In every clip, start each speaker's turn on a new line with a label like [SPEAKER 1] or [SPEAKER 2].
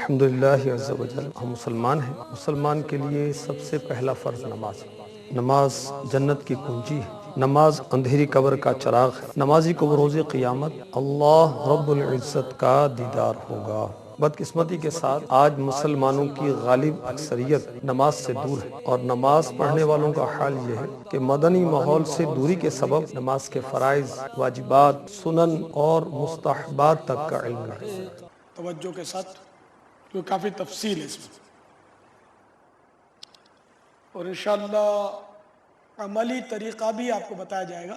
[SPEAKER 1] الحمدللہ عز و جل ہم مسلمان ہیں۔ مسلمان کے لیے سب سے پہلا فرض نماز ہے۔ نماز جنت کی کنجی ہے، نماز اندھیری قبر کا چراغ ہے۔ نمازی کو روز قیامت اللہ رب العزت کا دیدار ہوگا۔ بدقسمتی کے ساتھ آج مسلمانوں کی غالب اکثریت نماز سے دور ہے، اور نماز پڑھنے والوں کا حال یہ ہے کہ مدنی ماحول سے دوری کے سبب نماز کے فرائض، واجبات، سنن اور مستحبات تک کا علم نہیں۔
[SPEAKER 2] توجہ کے ساتھ، جو کافی تفصیل ہے اس میں، اور انشاءاللہ عملی طریقہ بھی آپ کو بتایا جائے گا۔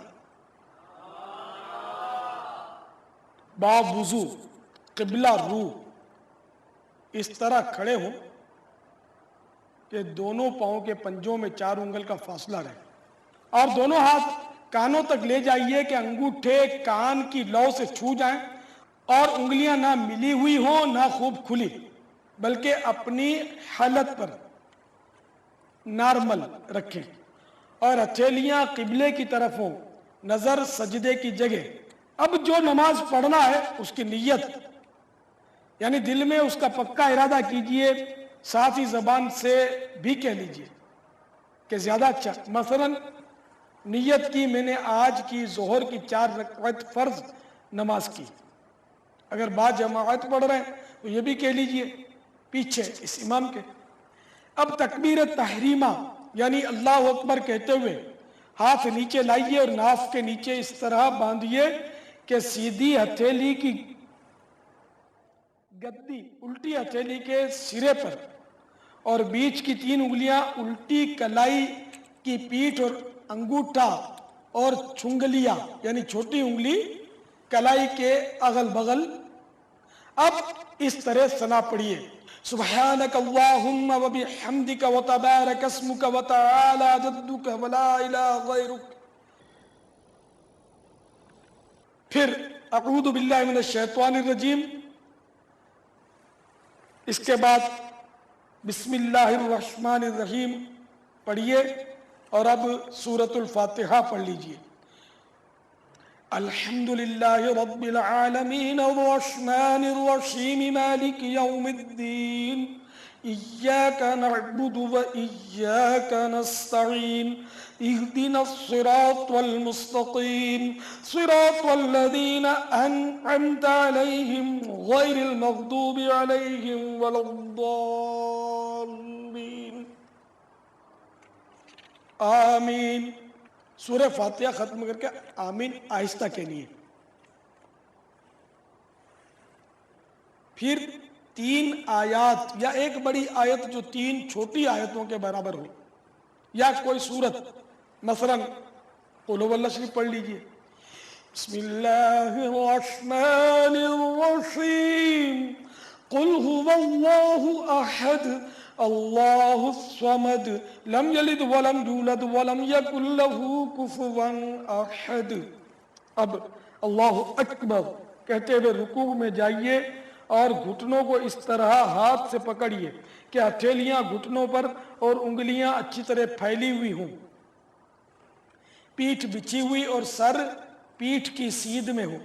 [SPEAKER 2] باب وضو قبلہ رو اس طرح کھڑے ہوں کہ دونوں پاؤں کے پنجوں میں 4 انگل کا فاصلہ رہے، اور دونوں ہاتھ کانوں تک لے جائیے کہ انگوٹھے کان کی لو سے چھو جائیں، اور انگلیاں نہ ملی ہوئی ہوں نہ خوب کھلی، بلکہ اپنی حالت پر نارمل رکھیں، اور ہتھیلیاں قبلے کی طرف ہوں، نظر سجدے کی جگہ۔ اب جو نماز پڑھنا ہے اس کی نیت، یعنی دل میں اس کا پکا ارادہ کیجئے، صاف ہی زبان سے بھی کہہ لیجئے کہ زیادہ اچھا۔ مثلا نیت کی میں نے آج کی ظہر کی 4 رکعت فرض نماز کی، اگر بعد جماعت پڑھ رہے ہیں تو یہ بھی کہہ لیجئے پیچھے اس امام کے۔ اب تکبیر تحریمہ یعنی اللہ اکبر کہتے ہوئے ہاتھ نیچے لائیے اور ناف کے نیچے اس طرح باندھیے کہ سیدھی ہتھیلی کی گدی الٹی ہتھیلی کے سرے پر، اور بیچ کی 3 انگلیاں الٹی کلائی کی پیٹھ، اور انگوٹھا اور چھنگلیاں یعنی چھوٹی انگلی کلائی کے اغل بغل۔ اب اس طرح ثنا پڑھیے، سبحانک اللہم وبحمدک وتبارک اسمک وتعالی جدک ولا الہ غیرک۔ پھر اعوذ باللہ من الشیطان الرجیم، اس کے بعد بسم اللہ الرحمن الرحیم پڑھیے، اور اب سورۃ الفاتحہ پڑھ لیجئے۔ الحمدللہ رب العالمین الرحمن الرحیم مالک یوم الدین ایاک نعبد و ایاک نستعین اہدنا الصراط المستقیم صراط الذین انعمت علیہم غیر المغضوب علیہم ولا الضالین آمین۔ سورہ فاتحہ ختم کر کے آمین آہستہ کہنی ہے۔ پھر 3 آیات یا ایک بڑی آیت جو 3 چھوٹی آیتوں کے برابر ہو، یا کوئی سورت، مثلا قل هو اللہ شریف پڑھ لیجئے۔ بسم اللہ الرحمن الرحیم قل هو اللہ احد اللہ الصمد لم یلد ولم یولد ولم یکن له کفوا احد۔ اب اللہ اکبر کہتے ہوئے رکوع میں جائیے، اور گھٹنوں کو اس طرح ہاتھ سے پکڑیے کہ ہتھیلیاں گھٹنوں پر اور انگلیاں اچھی طرح پھیلی ہوئی ہوں، پیٹھ بچھی ہوئی اور سر پیٹھ کی سیدھ میں ہو،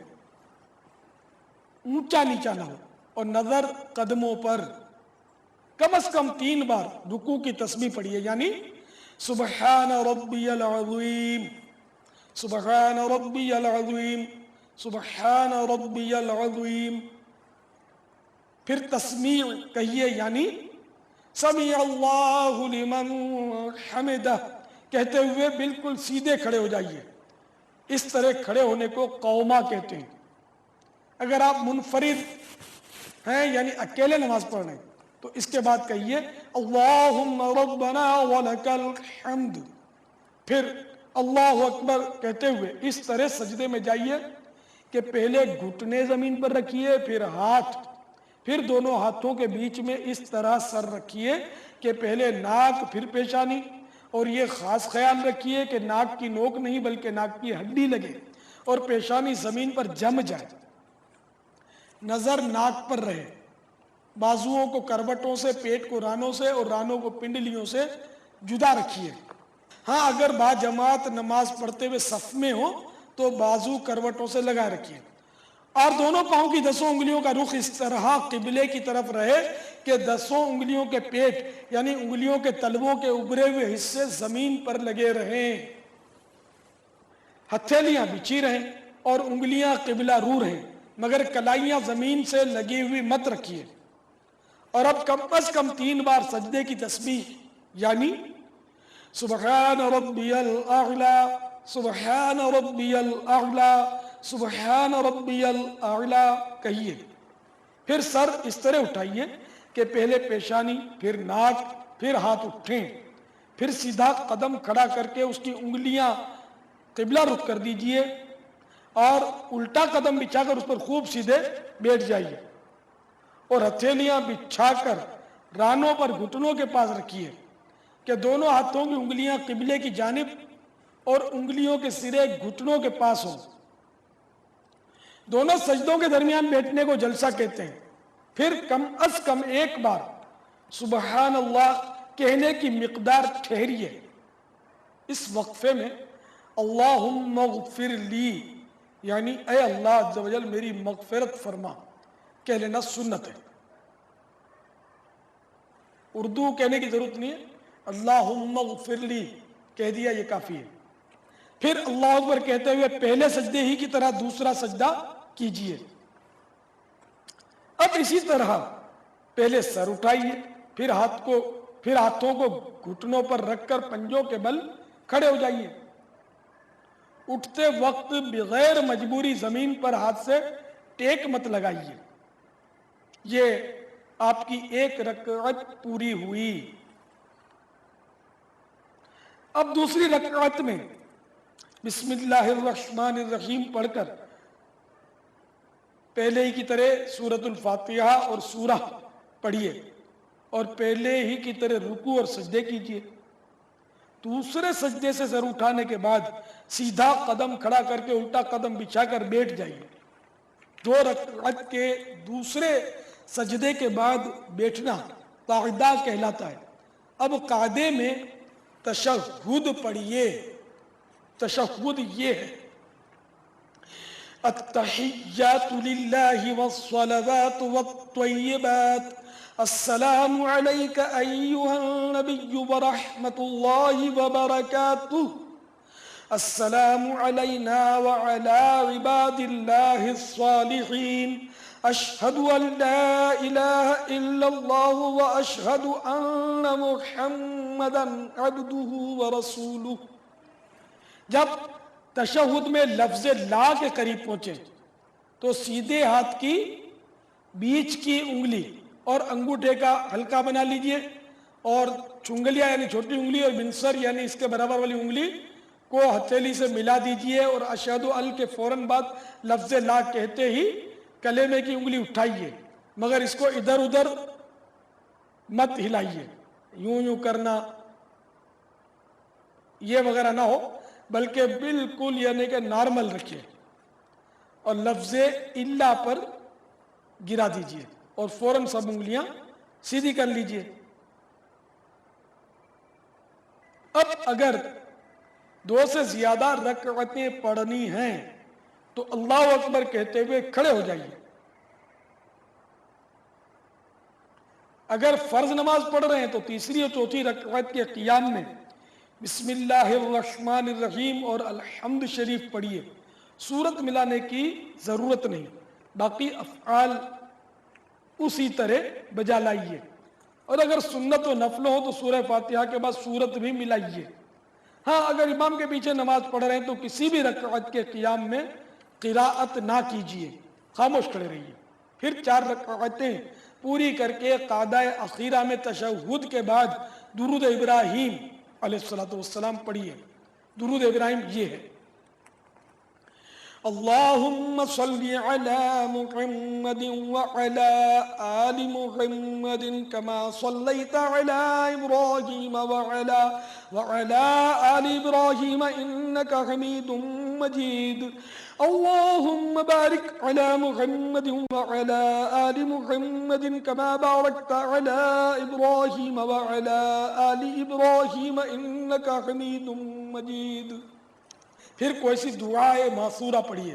[SPEAKER 2] اونچا نیچا نہ ہو، اور نظر قدموں پر۔ کم از کم 3 بار رکوع کی تسبیح پڑھیے، یعنی سبحان ربی العظیم، سبحان ربی العظیم، سبحان ربی العظیم۔ پھر تسمیع کہیے، یعنی سمیع اللہ لمن حمدہ کہتے ہوئے بالکل سیدھے کھڑے ہو جائیے۔ اس طرح کھڑے ہونے کو قوما کہتے ہیں۔ اگر آپ منفرد ہیں یعنی اکیلے نماز پڑھ رہے ہیں تو اس کے بعد کہیے اللہم ربنا ولک الحمد۔ پھر اللہ اکبر کہتے ہوئے اس طرح سجدے میں جائیے کہ پہلے گھٹنے زمین پر رکھیے، پھر ہاتھ، پھر دونوں ہاتھوں کے بیچ میں اس طرح سر رکھیے کہ پہلے ناک پھر پیشانی، اور یہ خاص خیال رکھیے کہ ناک کی نوک نہیں بلکہ ناک کی ہڈی لگے اور پیشانی زمین پر جم جائے، نظر ناک پر رہے، بازوؤں کو کروٹوں سے، پیٹ کو رانوں سے اور رانوں کو پنڈلیوں سے جدا رکھیے۔ ہاں اگر با جماعت نماز پڑھتے ہوئے صف میں ہو تو بازو کروٹوں سے لگا رکھیے، اور دونوں پاؤں کی 10 انگلیوں کا رخ اس طرح قبلے کی طرف رہے کہ 10 انگلیوں کے پیٹ یعنی انگلیوں کے تلووں کے ابھرے ہوئے حصے زمین پر لگے رہیں، ہتھیلیاں بچھی رہیں اور انگلیاں قبلہ رو رہیں، مگر کلائیاں زمین سے لگی ہوئی مت رکھیے۔ اور اب کم از کم 3 بار سجدے کی تسبیح یعنی سبحان ربی الاعلی، سبحان ربی الاعلی، سبحان ربی الاعلی کہیے۔ پھر سر اس طرح اٹھائیے کہ پہلے پیشانی، پھر ناک، پھر ہاتھ اٹھیں، پھر سیدھا قدم کھڑا کر کے اس کی انگلیاں قبلہ رخ کر دیجئے اور الٹا قدم بچھا کر اس پر خوب سیدھے بیٹھ جائیے اور ہتھیلیاں بچھا کر رانوں پر گھٹنوں کے پاس رکھیے کہ دونوں ہاتھوں کی انگلیاں قبلے کی جانب اور انگلیوں کے سرے گھٹنوں کے پاس ہوں۔ دونوں سجدوں کے درمیان بیٹھنے کو جلسہ کہتے ہیں۔ پھر کم از کم 1 بار سبحان اللہ کہنے کی مقدار ٹھہریے۔ اس وقفے میں اللہم اغفر لی یعنی اے اللہ عز و جل میری مغفرت فرما کہہ لینا سنت ہے، اردو کہنے کی ضرورت نہیں ہے، اللہم اغفر لی کہہ دیا یہ کافی ہے۔ پھر اللہ اکبر کہتے ہوئے پہلے سجدے ہی کی طرح دوسرا سجدہ کیجئے۔ اب اسی طرح پہلے سر اٹھائیے، پھر ہاتھوں کو گھٹنوں پر رکھ کر پنجوں کے بل کھڑے ہو جائیے۔ اٹھتے وقت بغیر مجبوری زمین پر ہاتھ سے ٹیک مت لگائیے۔ یہ آپ کی 1 رکعت پوری ہوئی۔ اب دوسری رکعت میں بسم اللہ الرحمن الرحیم پڑھ کر پہلے ہی کی طرح سورۃ الفاتحہ اور سورہ پڑھیے اور پہلے ہی کی طرح رکوع اور سجدے کیجیے۔ دوسرے سجدے سے سر اٹھانے کے بعد سیدھا قدم کھڑا کر کے الٹا قدم بچھا کر بیٹھ جائیے۔ 2 رکعت کے دوسرے سجدے کے بعد بیٹھنا قعدہ کہلاتا ہے۔ اب قعدے میں تشہد پڑھیے۔ تشہد یہ ہے التحیات للہ والصلوات والطیبات السلام علیک ایہا النبی ورحمت اللہ وبرکاتہ السلام علینا وعلی عباد اللہ الصالحین اشہد ان لا الہ الا اللہ واشہد ان محمدا عبدہ ورسولہ۔ جب تشہد میں لفظ لا کے قریب پہنچے تو سیدھے ہاتھ کی بیچ کی انگلی اور انگوٹھے کا حلقہ بنا لیجئے اور چنگلیاں یعنی چھوٹی انگلی اور بنسر یعنی اس کے برابر والی انگلی کو ہتھیلی سے ملا دیجئے اور اشہد ال کے فوراً بعد لفظ لا کہتے ہی کلمے کی انگلی اٹھائیے، مگر اس کو ادھر ادھر مت ہلائیے، یوں کرنا یہ وغیرہ نہ ہو، بلکہ بالکل یعنی کہ نارمل رکھیے اور لفظ الا پر گرا دیجئے اور فوراً سب انگلیاں سیدھی کر لیجئے۔ اب اگر 2 سے زیادہ رکعتیں پڑھنی ہیں تو اللہ اکبر کہتے ہوئے کھڑے ہو جائیے۔ اگر فرض نماز پڑھ رہے ہیں تو تیسری اور چوتھی رکعت کے قیام میں بسم اللہ الرحمن الرحیم اور الحمد شریف پڑھیے، سورت ملانے کی ضرورت نہیں، باقی افعال اسی طرح بجا لائیے، اور اگر سنت و نفل ہو تو سورہ فاتحہ کے بعد سورت بھی ملائیے۔ ہاں اگر امام کے پیچھے نماز پڑھ رہے ہیں تو کسی بھی رکعت کے قیام میں قراءت نہ کیجیے، خاموش کھڑے رہیے۔ پھر 4 رکعتیں پوری کر کے قعدہ اخیرہ میں تشہد کے بعد درود ابراہیم علیہ السلام پڑھیے۔ درود ابراہیم یہ ہے اللہم صلی علی محمد وعلی آل محمد کما صلیت علی ابراہیم وعلی آل ابراہیم انکا حمید مجید اللہم بارک علی محمد وعلی آل محمد کما بارکت علی ابراہیم وعلی آل ابراہیم انکا حمید مجید۔ پھر کوئی سی دعائے معصورہ پڑھیے،